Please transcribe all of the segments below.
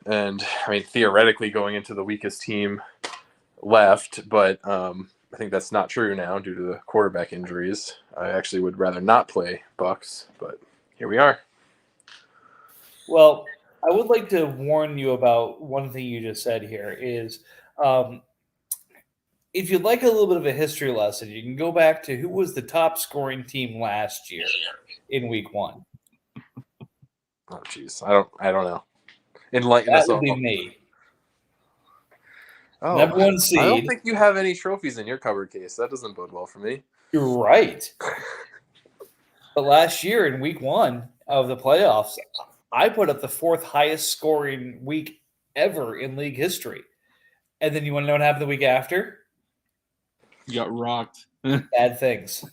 And I mean, theoretically going into the weakest team left, but I think that's not true now due to the quarterback injuries. I actually would rather not play Bucks, but here we are. Well, I would like to warn you about one thing you just said here is um, if you'd like a little bit of a history lesson, you can go back to who was the top scoring team last year in week one. Oh, jeez. I don't know. Enlighten That us would all. be me. Oh, Number one I don't seed. think you have any trophies in your cupboard case. That doesn't bode well for me. You're right. But last year in week one of the playoffs, I put up the fourth highest scoring week ever in league history. And then you want to know what happened the week after? You got rocked. Bad things.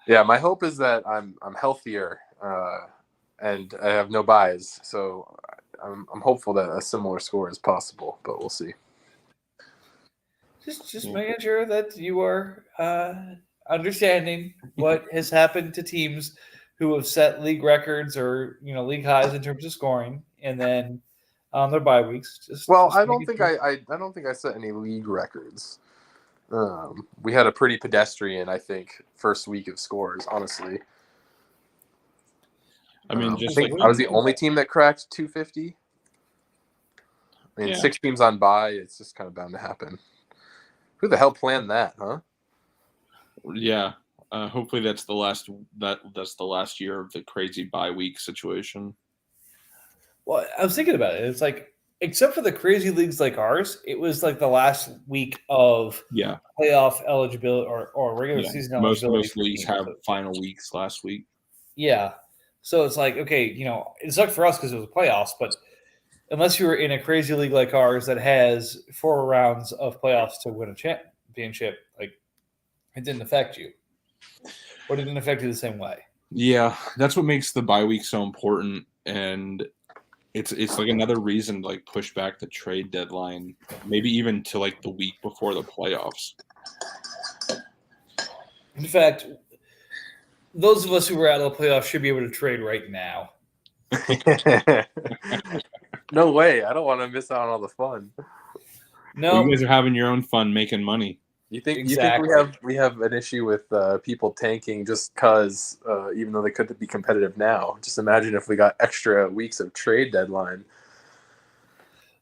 Yeah, my hope is that I'm healthier and I have no buys. So I'm hopeful that a similar score is possible, but we'll see. Just making sure that you are understanding what has happened to teams who have set league records or league highs in terms of scoring, and then on their bye weeks. I don't think I don't think I set any league records. We had a pretty pedestrian, I think, first week of scores. Honestly, I mean, I think I was the only team that cracked 250. I mean, 6 teams on bye. It's just kind of bound to happen. Who the hell planned that, huh? Yeah. Hopefully that's the last year of the crazy bye week situation. Well, I was thinking about it. It's like, except for the crazy leagues like ours, it was like the last week of playoff eligibility or regular season eligibility. Most leagues have final weeks last week. Yeah. So it's like, okay, it sucked for us because it was playoffs, but unless you were in a crazy league like ours that has 4 rounds of playoffs to win a championship, like, it didn't affect you. Or it didn't affect you the same way. Yeah, that's what makes the bye week so important, and it's like another reason to like push back the trade deadline, maybe even to like the week before the playoffs. In fact, those of us who were out of the playoffs should be able to trade right now. No way. I don't want to miss out on all the fun. No. Well, you guys are having your own fun making money. You think we have an issue with people tanking just because even though they could be competitive now? Just imagine if we got extra weeks of trade deadline.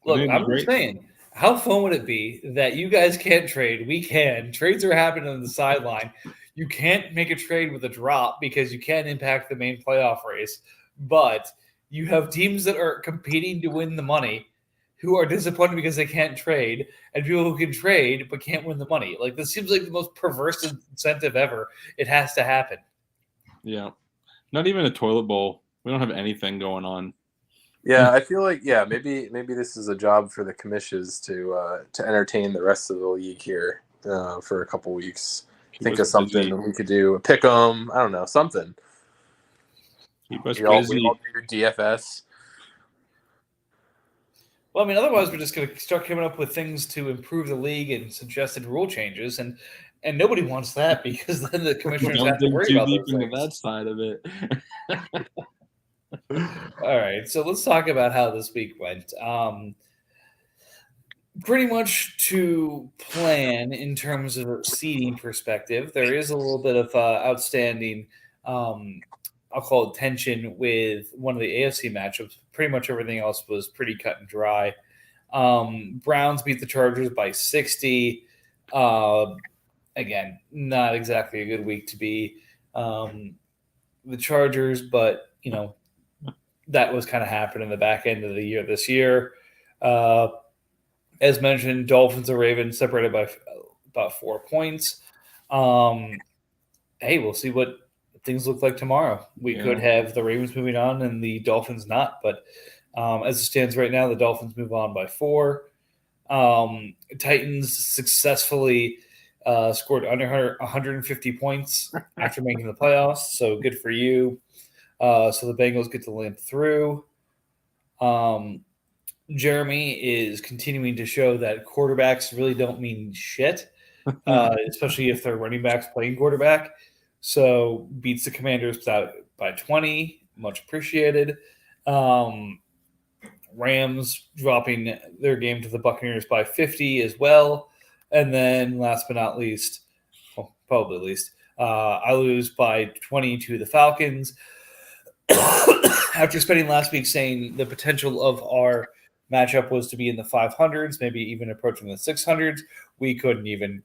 Look, I'm just saying, how fun would it be that you guys can't trade? We can. Trades are happening on the sideline. You can't make a trade with a drop because you can't impact the main playoff race. But you have teams that are competing to win the money who are disappointed because they can't trade, and people who can trade but can't win the money. Like, this seems like the most perverse incentive ever. It has to happen. Yeah. Not even a toilet bowl. We don't have anything going on. Yeah, I feel like maybe this is a job for the commissions to entertain the rest of the league here for a couple weeks. Think of something we could do. Pick 'em. I don't know, something. Keep us busy. We all do DFS. Well, I mean, otherwise we're just going to start coming up with things to improve the league and suggested rule changes, and nobody wants that because then the commissioners have to worry about those things. That side of it. All right, so let's talk about how this week went. Pretty much to plan in terms of a seeding perspective, there is a little bit of outstanding, I'll call it tension with one of the AFC matchups. Pretty much everything else was pretty cut and dry. Browns beat the Chargers by 60. Again, not exactly a good week to be the Chargers, but, that was kind of happening in the back end of the year this year. As mentioned, Dolphins and Ravens separated by about 4 points. Hey, we'll see what things look like tomorrow. We could have the Ravens moving on and the Dolphins not, but as it stands right now, the Dolphins move on by 4. Titans successfully scored under 150 points after making the playoffs, so good for you. So the Bengals get to limp through. Jeremy is continuing to show that quarterbacks really don't mean shit, especially if their running back's playing quarterback. So beats the Commanders by 20, much appreciated. Rams dropping their game to the Buccaneers by 50 as well. And then last but not least, well, probably least, I lose by 20 to the Falcons. After spending last week saying the potential of our matchup was to be in the 500s, maybe even approaching the 600s, we couldn't even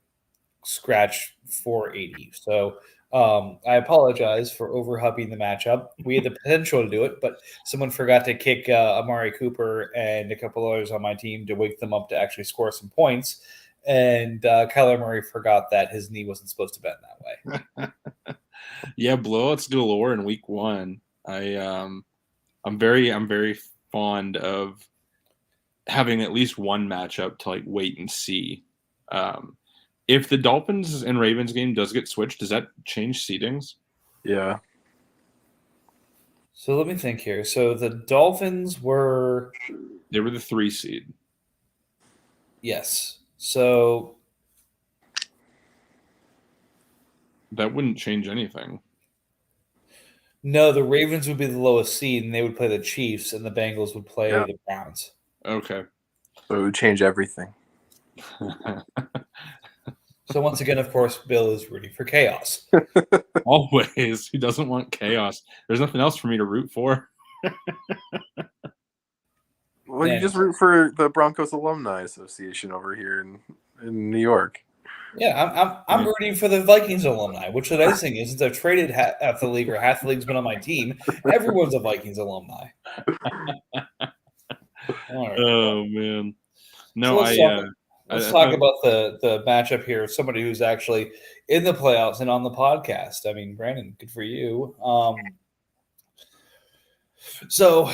scratch 480. So I apologize for overhyping the matchup. We had the potential to do it, but someone forgot to kick Amari Cooper and a couple others on my team to wake them up to actually score some points. And Kyler Murray forgot that his knee wasn't supposed to bend that way. Yeah, blowouts galore in week 1. I'm very fond of having at least one matchup to like wait and see. If the Dolphins and Ravens game does get switched, does that change seedings? Yeah. So let me think here. So the Dolphins were the 3 seed. Yes. So that wouldn't change anything. No, the Ravens would be the lowest seed, and they would play the Chiefs, and the Bengals would play the Browns. Okay. So it would change everything. So once again, of course, Bill is rooting for chaos. Always. He doesn't want chaos. There's nothing else for me to root for. Well, you just root for the Broncos Alumni Association over here in New York. Yeah, I'm rooting for the Vikings alumni, which the nice thing is, since I've traded half the league, or half the league's been on my team, everyone's a Vikings alumni. All right. Oh, man. No, so let's talk about the matchup here of somebody who's actually in the playoffs and on the podcast. I mean, Brandon, good for you. So,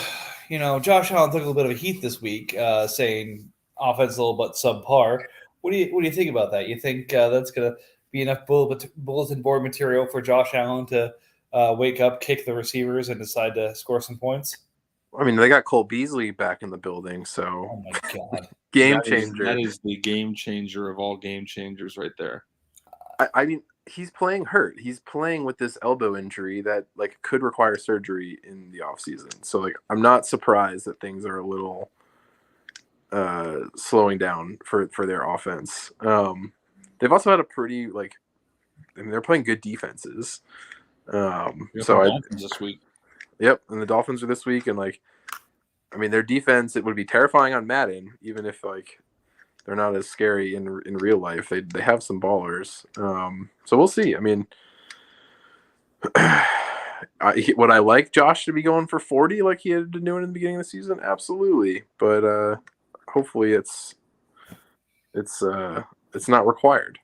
Josh Allen took a little bit of a heat this week, saying offense a little bit subpar. What do you think about that? You think that's going to be enough bulletin board material for Josh Allen to wake up, kick the receivers, and decide to score some points? I mean, they got Cole Beasley back in the building, so oh my god, game changer. That is the game changer of all game changers, right there. I mean, he's playing hurt. He's playing with this elbow injury that like could require surgery in the offseason. So like, I'm not surprised that things are a little slowing down for their offense. They've also had a pretty they're playing good defenses. This week. Yep, and the Dolphins are this week, and their defense, it would be terrifying on Madden, even if they're not as scary in real life. They have some ballers. So we'll see. I mean, would I like Josh to be going for 40 like he had been doing in the beginning of the season? Absolutely, but hopefully it's not required.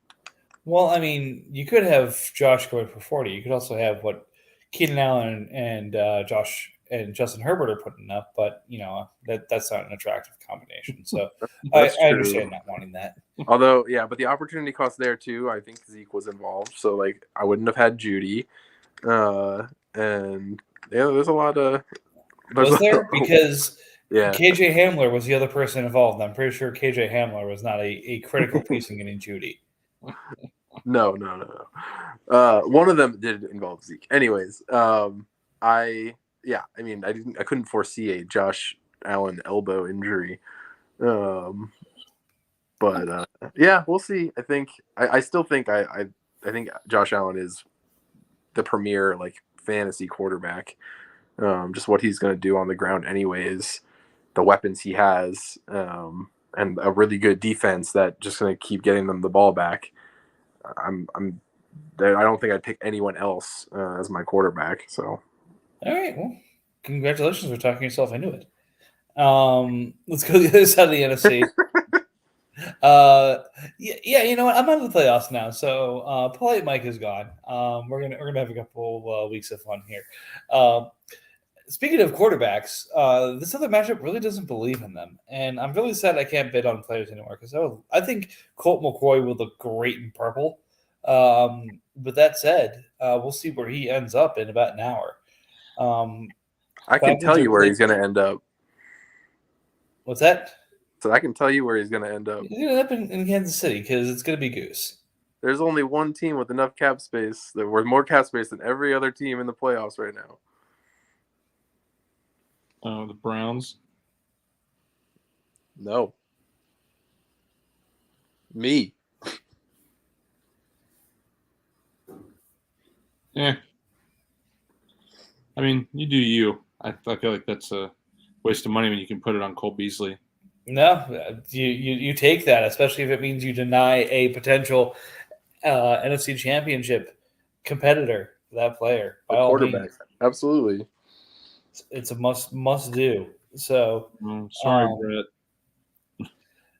Well, I mean, you could have Josh going for 40. You could also have what Keenan Allen and Josh and Justin Herbert are putting up, but that's not an attractive combination. So I understand not wanting that. Although, yeah, but the opportunity cost there too. I think Zeke was involved, so I wouldn't have had Judy, and yeah, there's a lot of. Was there? Because yeah, KJ Hamler was the other person involved. I'm pretty sure KJ Hamler was not a critical piece in getting Judy. No. One of them did involve Zeke. Anyways, I couldn't foresee a Josh Allen elbow injury. But yeah, we'll see. I still think I think Josh Allen is the premier fantasy quarterback. Just what he's going to do on the ground anyways, the weapons he has, and a really good defense that just going to keep getting them the ball back. I don't think I'd pick anyone else as my quarterback. So, all right. Well, congratulations for talking yourself into it. Let's go to the other side of the NFC. Yeah. You know what? I'm out of the playoffs now, so Polite Mike is gone. We're gonna have a couple weeks of fun here. Speaking of quarterbacks, this other matchup really doesn't believe in them, and I'm really sad I can't bid on players anymore because I think Colt McCoy will look great in purple. But that said, we'll see where he ends up in about an hour. I can tell you where he's going to end up. What's that? So I can tell you where he's going to end up. He's going to end up in Kansas City because it's going to be Goose. There's only one team with enough cap space that worth more cap space than every other team in the playoffs right now. The Browns. No. Me. Yeah. I mean, you do you. I feel like that's a waste of money when you can put it on Cole Beasley. No, you take that, especially if it means you deny a potential NFC Championship competitor for that player. By all quarterback. means, Absolutely. it's a must do. So, sorry, Brett.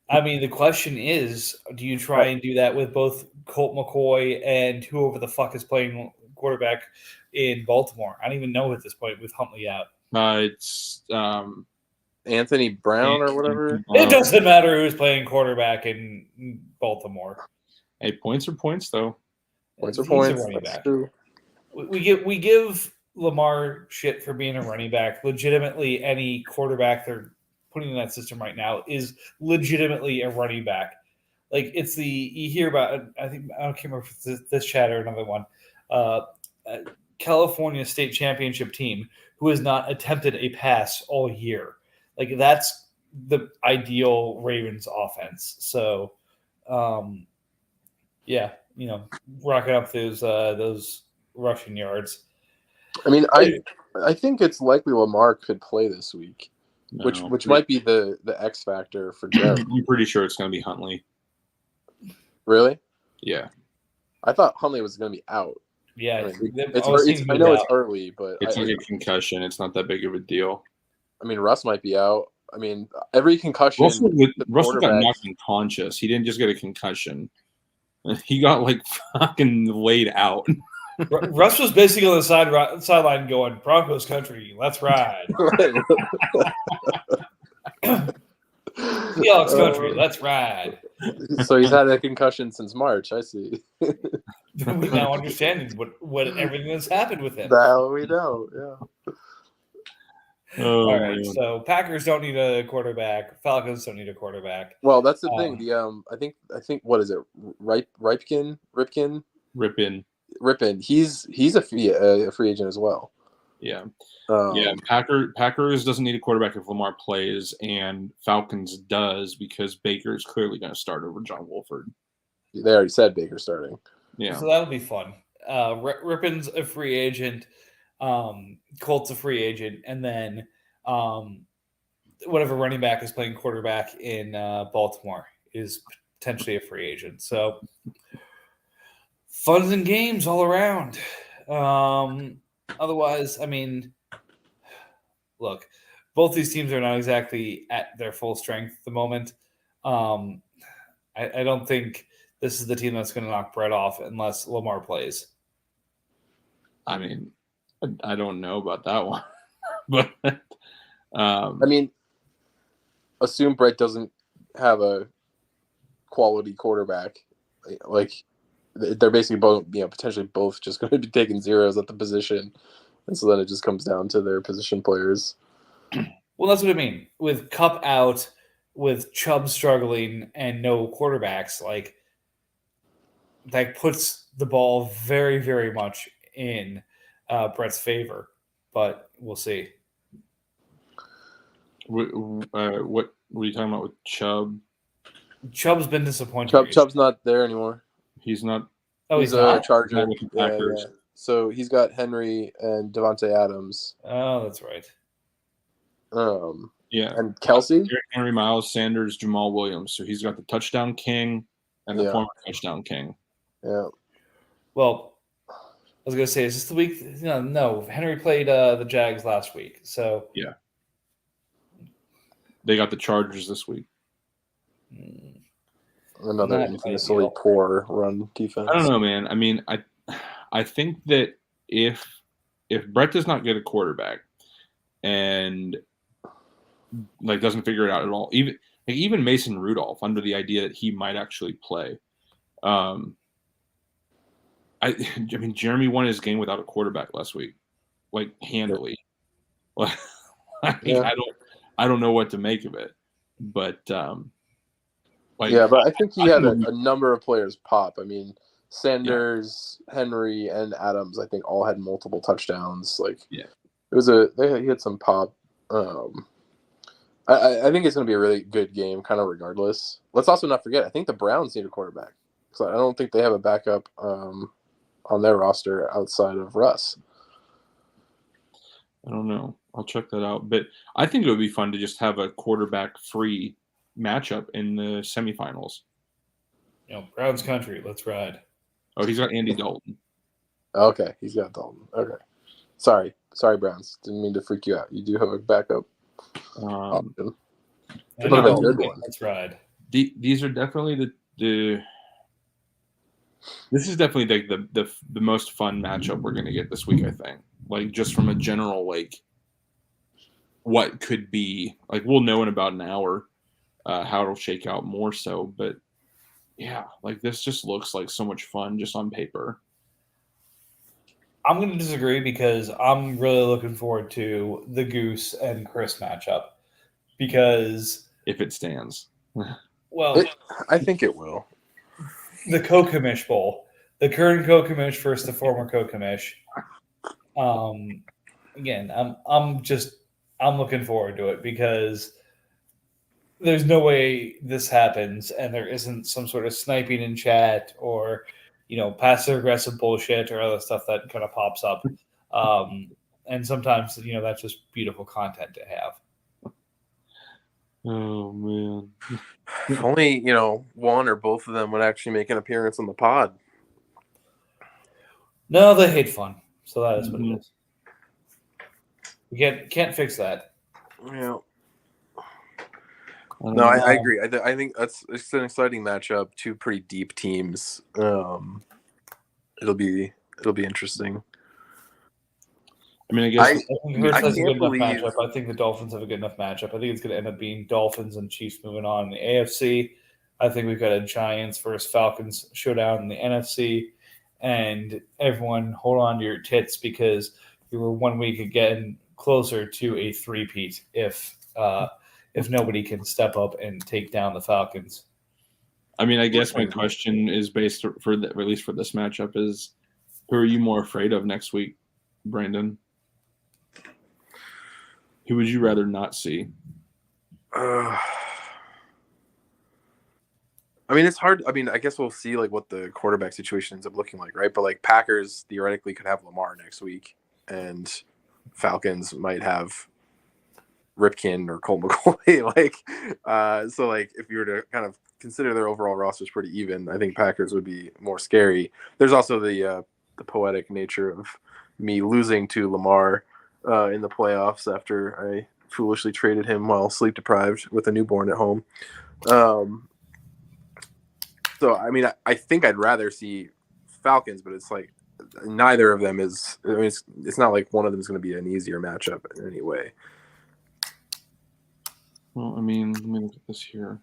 I mean, the question is, do you try and do that with both Colt McCoy and whoever the fuck is playing quarterback in Baltimore? I don't even know at this point with Huntley out. It's Anthony Brown or whatever. It doesn't matter who's playing quarterback in Baltimore. Hey, points are points, though. Points are points. That's true. We give Lamar shit for being a running back. Legitimately, any quarterback they're putting in that system right now is legitimately a running back. Like it's you hear about. I can't remember if it's this chat or another one. California state championship team who has not attempted a pass all year. Like that's the ideal Ravens offense. So, yeah, rocking up those rushing yards. I mean, I think it's likely Lamar could play this week, which might be the X factor for Jared. I'm pretty sure it's going to be Huntley. Really? Yeah. I thought Huntley was going to be out. Yeah, I know it's early, but it's like a concussion. It's not that big of a deal. I mean, Russ might be out. I mean, every concussion. Russell got knocked unconscious. He didn't just get a concussion. He got like fucking laid out. Russ was basically on the sideline going, Broncos country, let's ride. Seahawks country, let's ride. So he's had a concussion since March. I see. We now understand what everything that's happened with him. Now we know, yeah. All right, man. So Packers don't need a quarterback. Falcons don't need a quarterback. Well, that's the thing. I think what is it? Ripken. He's a free agent as well. Yeah. Packers doesn't need a quarterback if Lamar plays, and Falcons does because Baker is clearly going to start over John Wolford. They already said Baker starting. Yeah. So that'll be fun. Ripken's a free agent. Colt's a free agent, and then whatever running back is playing quarterback in Baltimore is potentially a free agent. So fun and games all around. Otherwise, I mean, look, both these teams are not exactly at their full strength at the moment. I don't think this is the team that's going to knock Brett off unless Lamar plays. I mean, I don't know about that one, but I mean, assume Brett doesn't have a quality quarterback. Like they're basically both, potentially both just going to be taking zeros at the position, and so then it just comes down to their position players. Well, that's what I mean. With Kupp out, with Chubb struggling, and no quarterbacks, like that puts the ball very, very much in Brett's favor. But we'll see. What were you talking about with Chubb? Chubb's been disappointing. Chubb's not there anymore. He's not. Oh, he's not? A Charger. Yeah. So he's got Henry and Devontae Adams. Oh, that's right. Yeah. And Kelsey? Henry, Miles Sanders, Jamal Williams. So he's got the touchdown king and the former touchdown king. Yeah. Well, I was going to say, is this the week? No. Henry played the Jags last week. So yeah. They got the Chargers this week. Another infamously poor run defense. I don't know, man. I mean, I think that if Brett does not get a quarterback and like doesn't figure it out at all, even Mason Rudolph, under the idea that he might actually play, I mean, Jeremy won his game without a quarterback last week, like handily. Like, I don't know what to make of it, but but I think he had a number of players pop. I mean, Sanders, Henry, and Adams, I think all had multiple touchdowns. Like, he had some pop. I think it's going to be a really good game, kind of regardless. Let's also not forget, I think the Browns need a quarterback. So I don't think they have a backup on their roster outside of Russ. I don't know. I'll check that out. But I think it would be fun to just have a quarterback-free matchup in the semifinals. Browns country. Let's ride. Oh, he's got Andy Dalton. Okay, he's got Dalton. Okay. Sorry, Browns. Didn't mean to freak you out. You do have a backup. Option. Let's ride. These are definitely the this is definitely the most fun matchup we're going to get this week, I think. Like, just from a general, like, what could be. Like, we'll know in about an hour how it'll shake out more so. But, yeah, like, this just looks like so much fun just on paper. I'm going to disagree because I'm really looking forward to the Goose and Chris matchup. Because if it stands. Well, I think it will. The Co-Commish Bowl. The current Co-Commish versus the former Co-Commish. Again, I'm looking forward to it because there's no way this happens and there isn't some sort of sniping in chat or, passive aggressive bullshit or other stuff that kind of pops up. And sometimes, that's just beautiful content to have. Oh, man. If only, one or both of them would actually make an appearance on the pod. No, they hate fun. So that is what it is. We can't fix that. Yeah. No, I agree. I think it's an exciting matchup. Two pretty deep teams. It'll be interesting. I mean, I guess I think Hurts has a good enough matchup. I think the Dolphins have a good enough matchup. I think it's going to end up being Dolphins and Chiefs moving on in the AFC. I think we've got a Giants versus Falcons showdown in the NFC. And everyone, hold on to your tits because we were 1 week again closer to a three-peat if nobody can step up and take down the Falcons. I mean, I guess my question is based at least for this matchup is, who are you more afraid of next week, Brandon? Who would you rather not see? I mean, it's hard. I mean, I guess we'll see like what the quarterback situation ends up looking like, right? But like Packers theoretically could have Lamar next week, and Falcons might have Ripken or Colt McCoy. So like if you were to kind of consider their overall rosters pretty even, I think Packers would be more scary. There's also the poetic nature of me losing to Lamar in the playoffs after I foolishly traded him while sleep deprived with a newborn at home. So, I mean, I think I'd rather see Falcons, but it's like neither of them is. I mean, it's not like one of them is going to be an easier matchup in any way. Well, I mean, let me look at this here.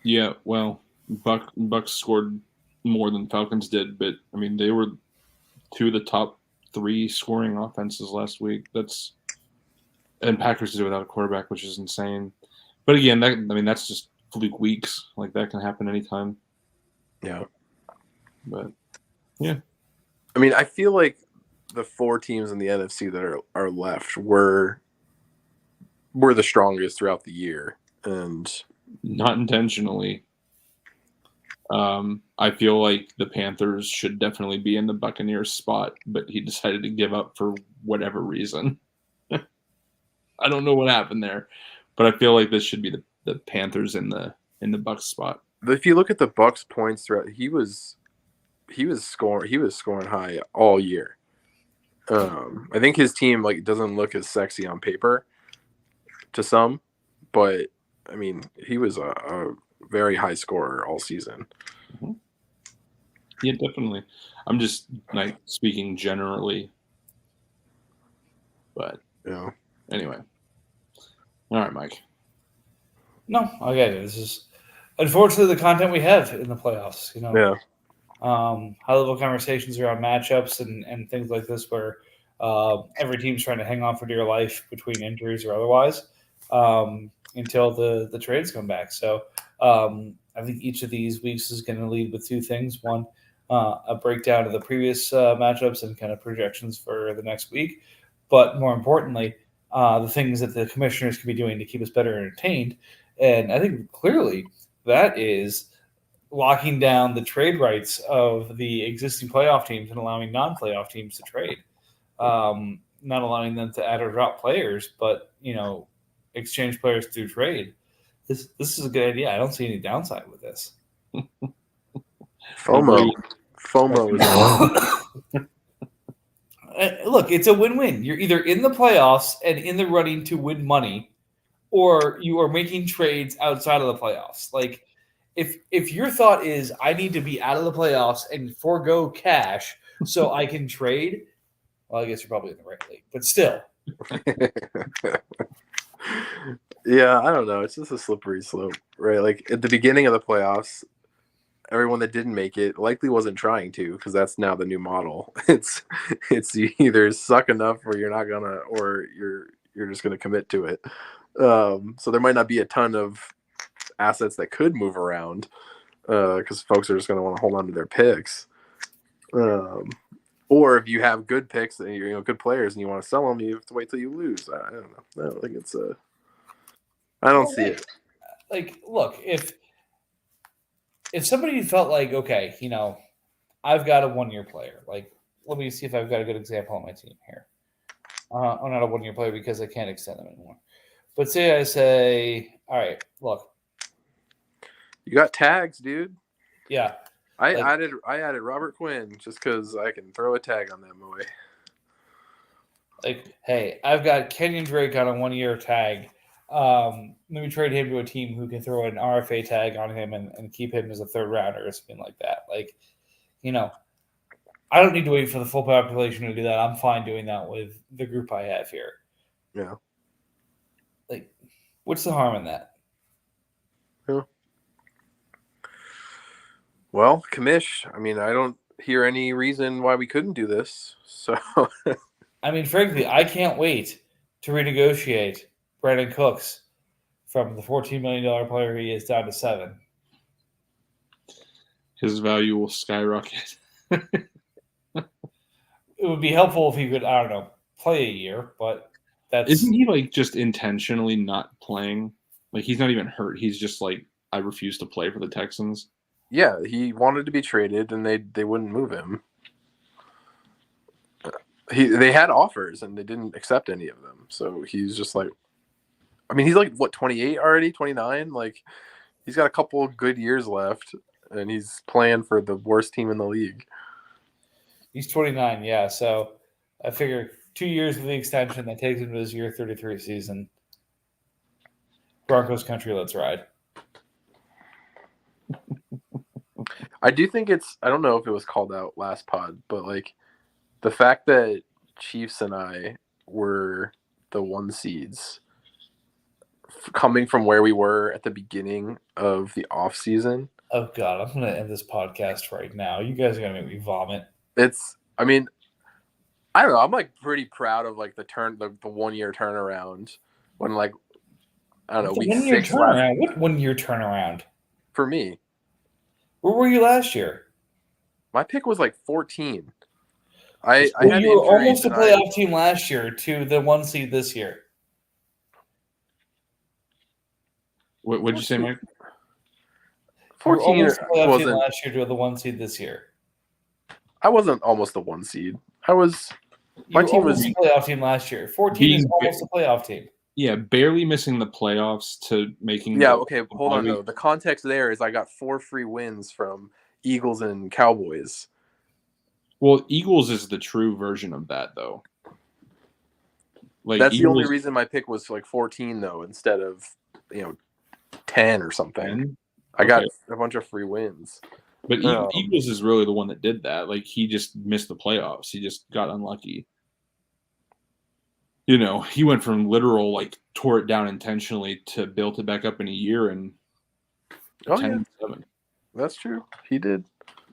Yeah, well, Bucks scored more than Falcons did, but I mean, they were two of the top 3 scoring offenses last week. And Packers did it without a quarterback, which is insane. But again, that's just fluke weeks. Like, that can happen anytime. Yeah. But yeah, I mean, I feel like the 4 teams in the NFC that are left were the strongest throughout the year, and not intentionally. I feel like the Panthers should definitely be in the Buccaneers spot, but he decided to give up for whatever reason. I don't know what happened there, but I feel like this should be the Panthers in the Bucs spot. If you look at the Bucs points throughout, he was scoring high all year. I think his team doesn't look as sexy on paper to some, but I mean, he was a very high scorer all season. Mm-hmm. Yeah, definitely. I'm just speaking generally, but yeah. Anyway, all right, Mike. No, okay. This is unfortunately the content we have in the playoffs. Yeah. High-level conversations around matchups and things like this, where every team's trying to hang on for dear life between injuries or otherwise until the trades come back. So I think each of these weeks is going to lead with 2 things. One, a breakdown of the previous matchups and kind of projections for the next week. But more importantly, the things that the commissioners can be doing to keep us better entertained. And I think clearly that is locking down the trade rights of the existing playoff teams and allowing non-playoff teams to trade. Not allowing them to add or drop players, but exchange players through trade. This is a good idea. I don't see any downside with this. FOMO is Look, it's a win-win. You're either in the playoffs and in the running to win money, or you are making trades outside of the playoffs. Like, if your thought is I need to be out of the playoffs and forego cash so I can trade, well, I guess you're probably in the right league. But still. Yeah, I don't know. It's just a slippery slope, right? Like at the beginning of the playoffs, everyone that didn't make it likely wasn't trying to, because that's now the new model. It's you either suck enough or you're not gonna, or you're just gonna commit to it. So there might not be a ton of assets that could move around because folks are just gonna want to hold on to their picks. Or if you have good picks and good players and you want to sell them, you have to wait till you lose. I don't know. I don't think it's I don't see it. Like, look, if somebody felt like, okay, I've got a 1-year player. Like, let me see if I've got a good example on my team here. I'm not a 1-year player because I can't extend them anymore. But say I say, all right, look. You got tags, dude. Yeah. I added Robert Quinn just because I can throw a tag on that boy. Like, hey, I've got Kenyon Drake on a 1-year tag. Let me trade him to a team who can throw an RFA tag on him and keep him as a 3rd rounder or something like that. Like, I don't need to wait for the full population to do that. I'm fine doing that with the group I have here. Yeah. Like, what's the harm in that? Yeah. Well, commish, I mean, I don't hear any reason why we couldn't do this. So, I mean, frankly, I can't wait to renegotiate Brandon Cooks from the $14 million player he is down to $7 million. His value will skyrocket. It would be helpful if he could, I don't know, play a year, but Isn't he just intentionally not playing? Like, he's not even hurt. He's just like, I refuse to play for the Texans. Yeah, he wanted to be traded, and they wouldn't move him. They had offers, and they didn't accept any of them. So he's just like, I mean, he's like, what, 28 already, 29? Like, he's got a couple of good years left, and he's playing for the worst team in the league. He's 29, yeah. So I figure 2 years of the extension that takes him to his year 33 season. Broncos country, let's ride. I do think I don't know if it was called out last pod, but like the fact that Chiefs and I were the 1 seeds coming from where we were at the beginning of the off season. Oh God, I'm going to end this podcast right now. You guys are going to make me vomit. I mean, I don't know. I'm like pretty proud of like the 1-year turnaround when like, I don't know. What 1-year turnaround? For me. Where were you last year? My pick was like 14. You were almost a playoff team last year to the 1 seed this year. What did you say, Mike? 14 almost a playoff team last year to the 1 seed this year. I wasn't almost the 1 seed. My team was a playoff team last year. 14 is almost a playoff team. Yeah, barely missing the playoffs to making. Yeah, okay, hold on though. The context there is I got 4 free wins from Eagles and Cowboys. Well, Eagles is the true version of that, though. Like, that's the only reason my pick was like 14, though, instead of 10 or something. 10? I got a bunch of free wins. But Eagles is really the one that did that. Like, he just missed the playoffs. He just got unlucky. He went from literal, like, tore it down intentionally to built it back up in a year and 10-7. That's true. He did.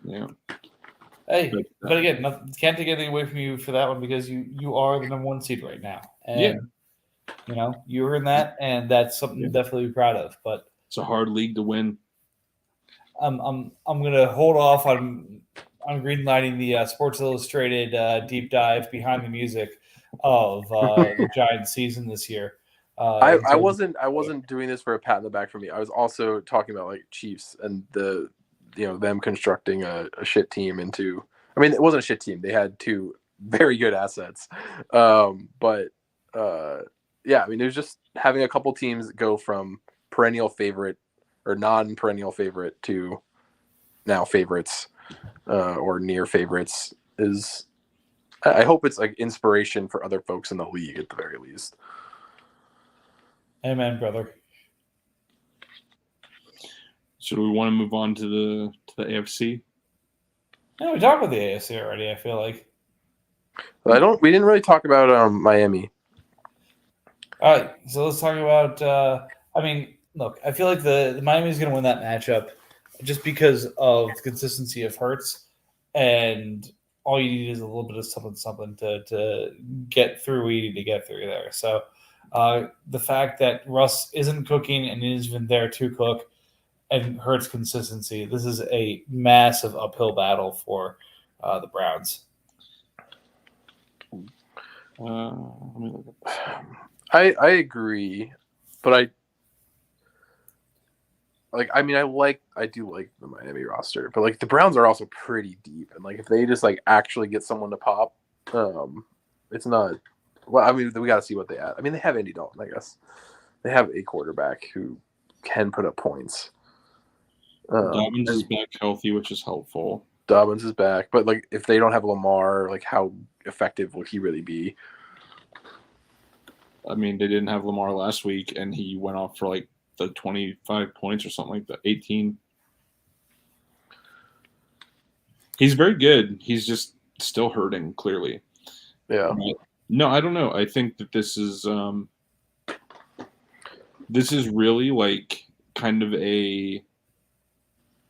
Yeah. Hey, but again, can't take anything away from you for that one because you are the number 1 seed right now. And, you earned that, and that's something to definitely be proud of. But it's a hard league to win. I'm going to hold off on greenlighting the Sports Illustrated deep dive behind the music of the Giants' season this year. I wasn't doing this for a pat in the back for me. I was also talking about like Chiefs and them constructing a shit team into. I mean, it wasn't a shit team. They had two very good assets, but yeah. I mean, it was just having a couple teams go from perennial favorite or non-perennial favorite to now favorites or near favorites is. I hope it's like inspiration for other folks in the league at the very least. Amen, brother. So do we want to move on to the AFC? Yeah, we talked about the AFC already, I feel like. We didn't really talk about Miami. All right, so let's talk about look, I feel like the Miami's going to win that matchup just because of the consistency of Hurts, and all you need is a little bit of something to get through what you need to get through there. So the fact that Russ isn't cooking and isn't even there to cook and Hurts consistency, this is a massive uphill battle for the Browns. I agree, but I do like the Miami roster, but like the Browns are also pretty deep, and like if they just like actually get someone to pop, it's not. Well, I mean, we got to see what they add. I mean, they have Andy Dalton, I guess. They have a quarterback who can put up points. Dobbins is back healthy, which is helpful. Dobbins is back, but like if they don't have Lamar, like how effective will he really be? I mean, they didn't have Lamar last week, and he went off for like the 25 points or something like that, 18. He's very good. He's just still hurting, clearly. Yeah. No, I don't know. I think that this is really like kind of a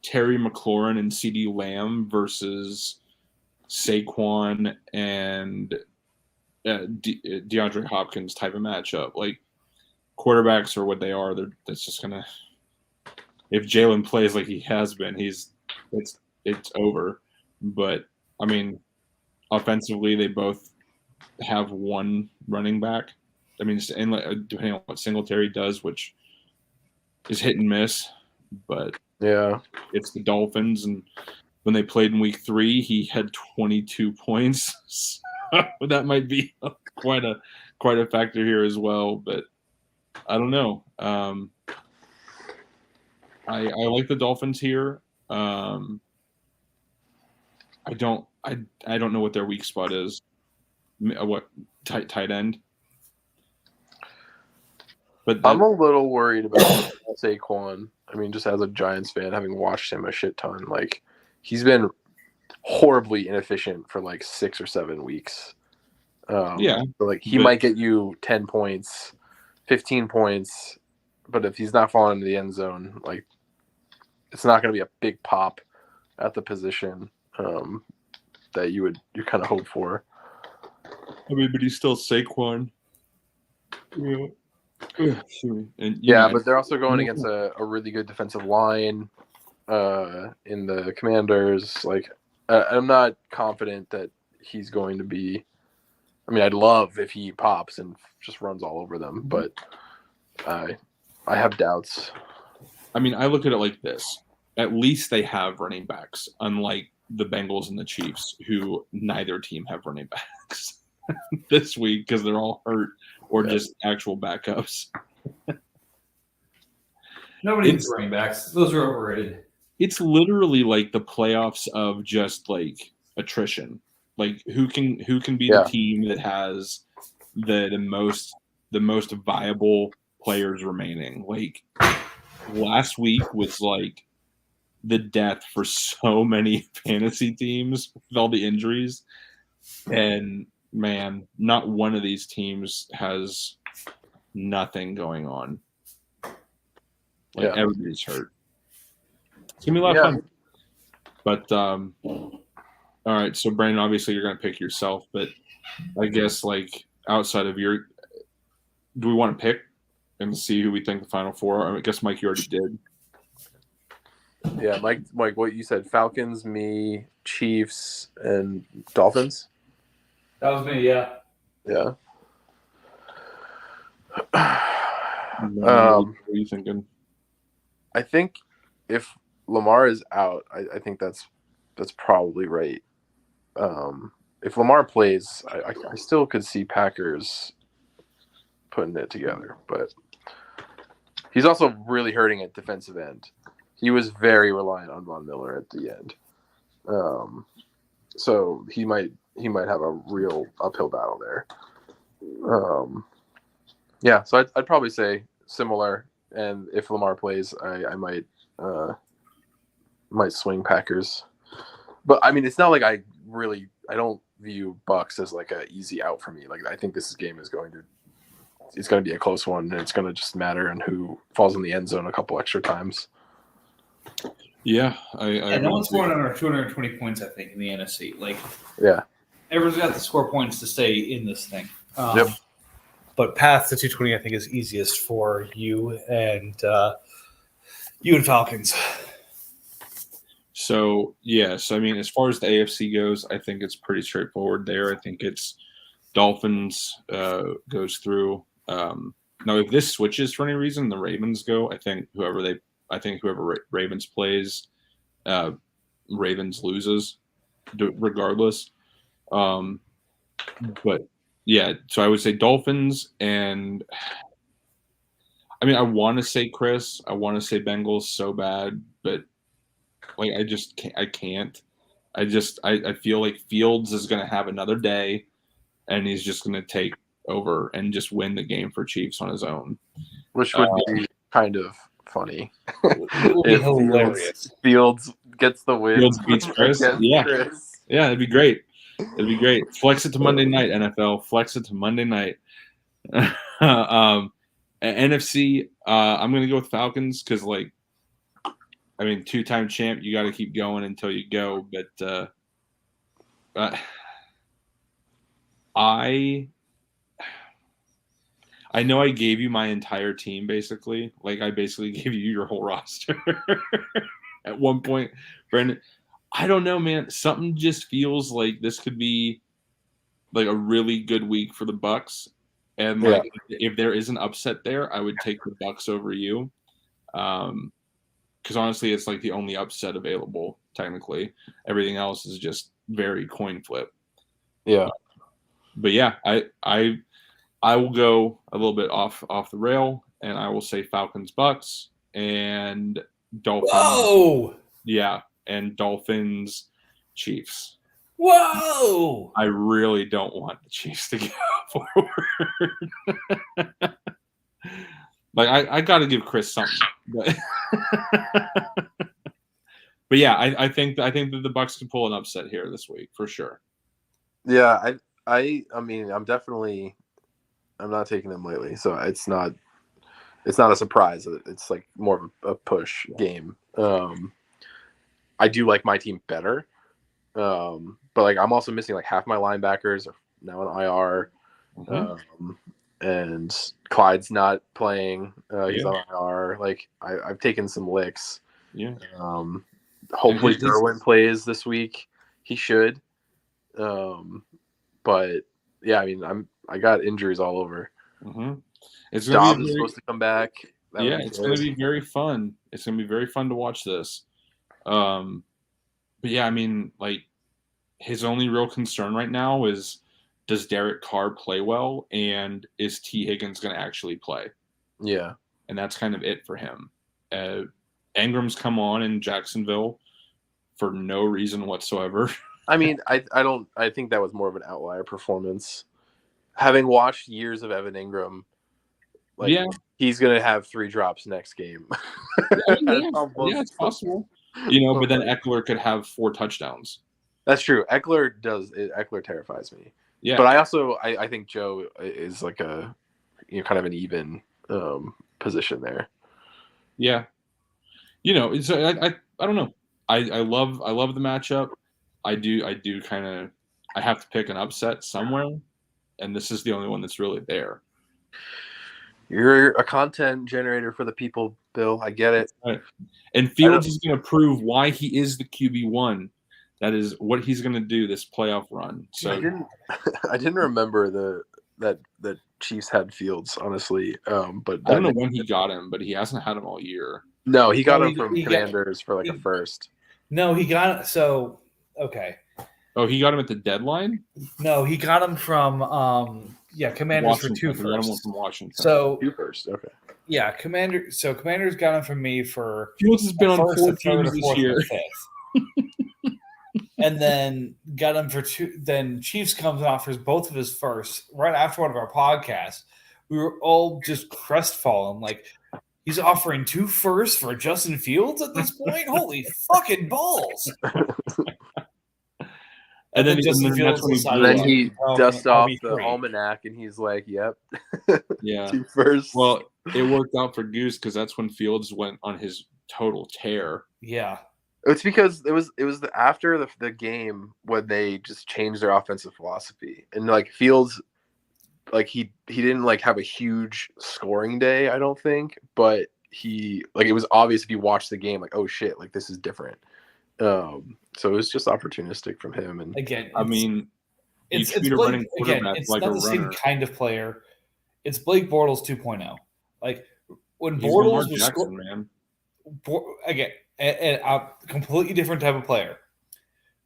Terry McLaurin and CeeDee Lamb versus Saquon and DeAndre Hopkins type of matchup. Like quarterbacks are what they are. That's just gonna. If Jalen plays like he has been, it's over. But I mean, offensively, they both have one running back. I mean, depending on what Singletary does, which is hit and miss, but yeah, it's the Dolphins, and when they played in Week 3, he had 22 points. So that might be quite a factor here as well. But I don't know. I like the Dolphins here. I don't know what their weak spot is. What tight end? But I'm a little worried about Saquon. I mean, just as a Giants fan, having watched him a shit ton, like he's been horribly inefficient for like 6 or 7 weeks. Yeah, so like he might get you 10 points, 15 points, but if he's not falling into the end zone, like it's not going to be a big pop at the position that you kind of hope for. I mean, but he's still Saquon. Yeah. And, but they're also going against a really good defensive line in the Commanders. Like, I'm not confident that he's going to be. I mean, I'd love if he pops and just runs all over them, but I have doubts. I mean, I look at it like this. At least they have running backs, unlike the Bengals and the Chiefs, who neither team have running backs this week because they're all hurt or just actual backups. Nobody needs running backs. Those are overrated. It's literally like the playoffs of just like attrition. Like who can be the team that has the most viable players remaining. Like last week was like the death for so many fantasy teams with all the injuries. And man, not one of these teams has nothing going on. Like everybody's hurt. It's gonna be a lot of fun. But all right, so Brandon, obviously you're gonna pick yourself, but I guess like outside of do we want to pick and see who we think the Final Four? I guess Mike, you already did. Yeah, Mike, what you said: Falcons, me, Chiefs, and Dolphins. That was me. Yeah. Yeah. What are you thinking? I think if Lamar is out, I think that's probably right. If Lamar plays, I still could see Packers putting it together, but he's also really hurting at defensive end. He was very reliant on Von Miller at the end, so he might have a real uphill battle there. Yeah, so I'd probably say similar. And if Lamar plays, I might swing Packers. But I mean, it's not like I don't view Bucks as like a easy out for me. Like I think this game is going to be a close one, and it's going to just matter on who falls in the end zone a couple extra times. Yeah, and no one's scoring under 220 points, I think, in the NFC. Like, yeah, everyone's got to score points to stay in this thing. Yep. But path to 220, I think, is easiest for you and Falcons. So, yes, I mean, as far as the AFC goes, I think it's pretty straightforward there. I think it's Dolphins goes through. Now, if this switches for any reason, the Ravens go. I think whoever Ravens plays, Ravens loses, regardless. But yeah, so I would say Dolphins, and I mean, I want to say Chris, I want to say Bengals so bad, but like I just can't. I feel like Fields is going to have another day, and he's just going to take over and just win the game for Chiefs on his own, which would be kind of funny. It would be hilarious. Fields gets the win. Fields beats Chris. Yeah, Chris. Yeah, it'd be great. It'd be great. Flex it to Monday night, NFL. Flex it to Monday night. NFC, I'm going to go with Falcons because, like, I mean, 2-time champ, you got to keep going until you go. But I know I gave you my entire team, basically. Like, I basically gave you your whole roster at one point, Brandon. I don't know, man. Something just feels like this could be like a really good week for the Bucks. And like, if there is an upset there, I would take the Bucks over you. Because honestly, it's like the only upset available. Technically, everything else is just very coin flip. Yeah, but yeah, I will go a little bit off the rail, and I will say Falcons, Bucks, and Dolphins. Whoa! Yeah. And Dolphins, Chiefs. Whoa! I really don't want the Chiefs to go forward. Like I got to give Chris something, but yeah, I think that the Bucks can pull an upset here this week for sure. Yeah, I mean, I'm not taking them lately, so it's not a surprise. It's like more of a push game. I do like my team better, but like I'm also missing like half my linebackers are now in IR, and Clyde's not playing. He's on IR. Like I've taken some licks. Yeah. Hopefully Derwin plays this week. He should. But yeah, I mean I got injuries all over. It's Dobbs is supposed to come back. It's going to be very fun. It's going to be very fun to watch this. But yeah, I mean, like his only real concern right now is, does Derek Carr play well, and is T. Higgins going to actually play? Yeah, and that's kind of it for him. Ingram's come on in Jacksonville for no reason whatsoever. I mean, I think that was more of an outlier performance. Having watched years of Evan Ingram, like he's going to have 3 drops next game. It's possible. But then Eckler could have 4 touchdowns. That's true. Eckler terrifies me. Yeah. But I also I think Joe is like a kind of an even position there. Yeah. It's I don't know. I love the matchup. I do kind of I have to pick an upset somewhere, and this is the only one that's really there. You're a content generator for the people, Bill. I get it. Right. And Fields is going to prove why he is the QB1. That is what he's going to do this playoff run. So I didn't remember that Chiefs had Fields, honestly. But I don't know when he got him, but he hasn't had him all year. No, he got him from Commanders for like a first. No, he got okay. Oh, he got him at the deadline? No, he got him from Commanders Washington. for 2 He got him firsts. from Washington. So 2 first, okay. Yeah, Commanders got him from me for Fields has been on 4 teams this year. And then got him for 2. Then Chiefs comes and offers both of his firsts right after one of our podcasts. We were all just crestfallen. Like, he's offering 2 firsts for Justin Fields at this point? Holy fucking balls. And then Justin Fields he dusts off the almanac and he's like, yep. Yeah. 2 firsts. Well, it worked out for Goose because that's when Fields went on his total tear. Yeah. It's because it was after the game when they just changed their offensive philosophy. And like Fields, like he didn't like have a huge scoring day, I don't think, but he like it was obvious if you watched the game, like, oh shit, like this is different. So it was just opportunistic from him. And again, I mean, it's Blake, again, it's like not the same kind of player. It's Blake Bortles 2.0. Like when He's Bortles was Jackson, man. Again, a completely different type of player.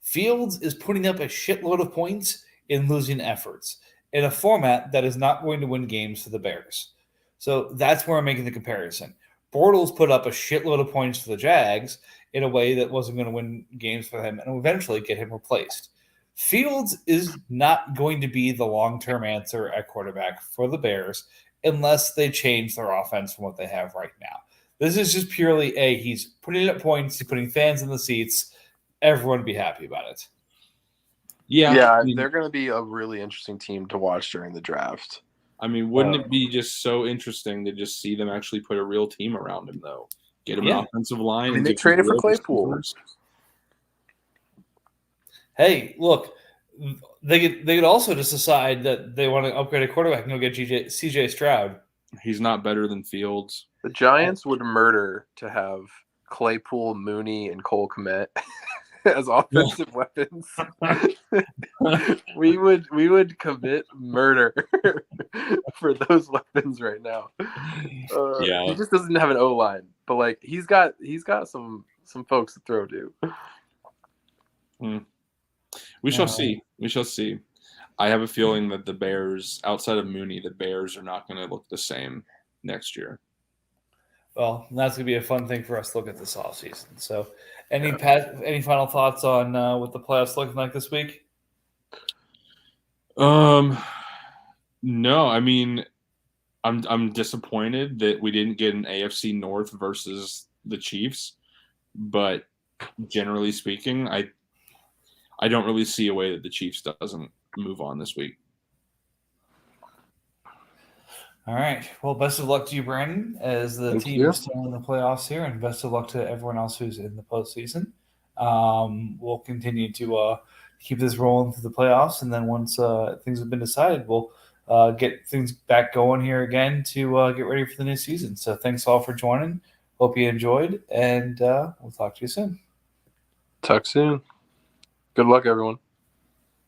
Fields is putting up a shitload of points in losing efforts in a format that is not going to win games for the Bears. So that's where I'm making the comparison. Bortles put up a shitload of points for the Jags in a way that wasn't going to win games for him and eventually get him replaced. Fields is not going to be the long-term answer at quarterback for the Bears unless they change their offense from what they have right now. This is just purely he's putting up points, he's putting fans in the seats. Everyone would be happy about it. Yeah, I mean, they're going to be a really interesting team to watch during the draft. I mean, wouldn't it be just so interesting to just see them actually put a real team around him, though? Get him an offensive line. I mean, they traded for Claypool. Hey, look, they could also just decide that they want to upgrade a quarterback and go get CJ Stroud. He's not better than Fields. The Giants would murder to have Claypool, Mooney, and Cole Kmet as offensive weapons. we would commit murder for those weapons right now. He just doesn't have an O-line, but like he's got some folks to throw to. We shall see. We shall see. I have a feeling that the Bears, outside of Mooney, the Bears are not going to look the same next year. Well, that's going to be a fun thing for us to look at this offseason. So, any final thoughts on what the playoffs looking like this week? No, I mean, I'm disappointed that we didn't get an AFC North versus the Chiefs, but generally speaking, I don't really see a way that the Chiefs doesn't move on this week. All right. Well, best of luck to you, Brandon, as the team is still in the playoffs here, and best of luck to everyone else who's in the postseason. We'll continue to keep this rolling through the playoffs, and then once things have been decided, we'll get things back going here again to get ready for the new season. So thanks all for joining. Hope you enjoyed, and we'll talk to you soon. Talk soon. Good luck, everyone.